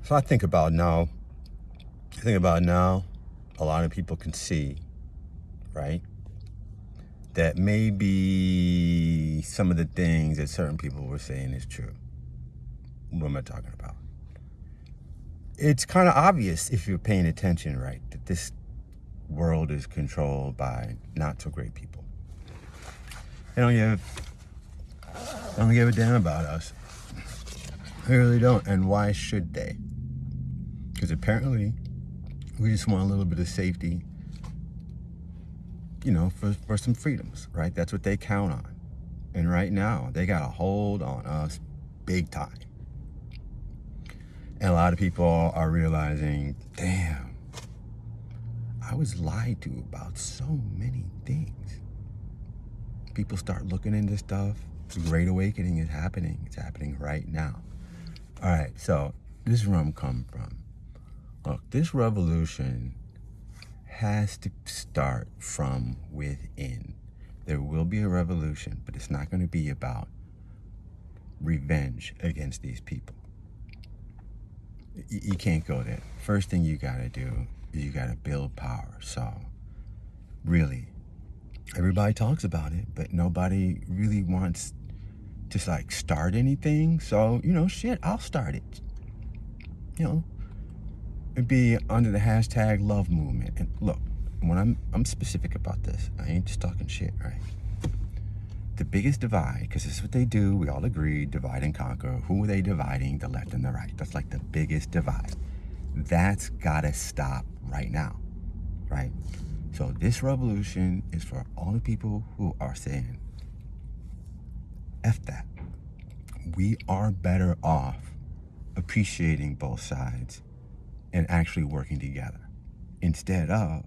So I think about now, a lot of people can see, right, that maybe some of the things that certain people were saying is true. What am I talking about? It's kind of obvious if you're paying attention, right, that this world is controlled by not so great people. They don't give a damn about us. They really don't. And why should they? Because apparently we just want a little bit of safety, for some freedoms, right? That's what they count on. And right now, they got a hold on us big time. And a lot of people are realizing, damn, I was lied to about so many things. People start looking into stuff. The Great Awakening is happening. It's happening right now. All right, so this is where I'm coming from. Look, this revolution has to start from within. There will be a revolution, but it's not going to be about revenge against these people. You can't go there. First thing you got to do is you got to build power. So, really, everybody talks about it, but nobody really wants to start anything. So, shit, I'll start it. It'd be under the hashtag love movement. And look, when I'm specific about this, I ain't just talking shit, right? The biggest divide, because this is what they do, we all agree, divide and conquer. Who are they dividing? The left and the right. That's like the biggest divide. That's gotta stop right now, right? So this revolution is for all the people who are saying, F that. We are better off appreciating both sides and actually working together instead of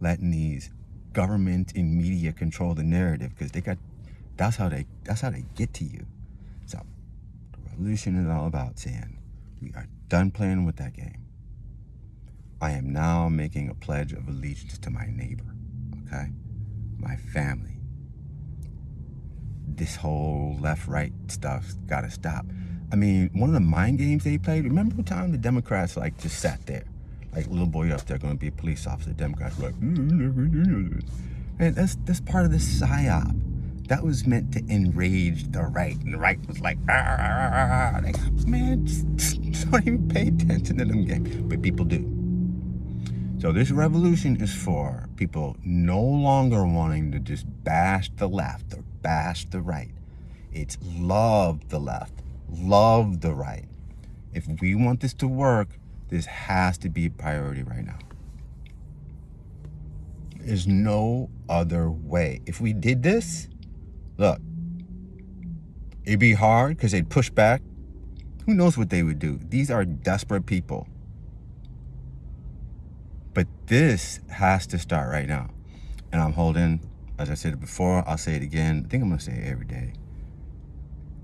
letting these government and media control the narrative, because that's how they get to you. So the revolution is all about saying we are done playing with that game. I am now making a pledge of allegiance to my neighbor, okay? My family. This whole left-right stuff's gotta stop. I mean, one of the mind games they played, remember the time the Democrats just sat there? Like, little boy up there gonna be a police officer. Democrats were like, man, that's part of the psyop. That was meant to enrage the right. And the right was like, man, just don't even pay attention to them games. But people do. So this revolution is for people no longer wanting to just bash the left or bash the right. It's love the left, love the right. If we want this to work, this has to be a priority right now. There's no other way. If we did this, look, it'd be hard because they'd push back. Who knows what they would do? These are desperate people. But this has to start right now. And I'm holding, as I said it before, I'll say it again. I think I'm going to say it every day.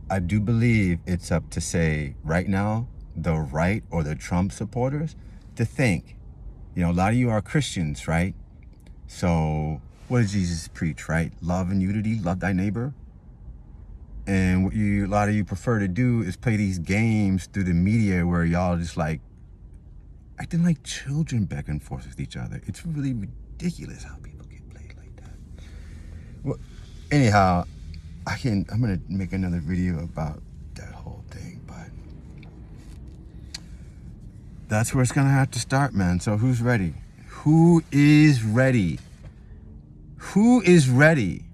I do believe it's up to, say, right now, the right or the Trump supporters to think. A lot of you are Christians, right? So what does Jesus preach, right? Love and unity, love thy neighbor. And what a lot of you prefer to do is play these games through the media where y'all just acting like children back and forth with each other. It's really ridiculous how people get played like that. Well, anyhow, I'm gonna make another video about that whole thing, but that's where it's gonna have to start, man. So who's ready? Who is ready? Who is ready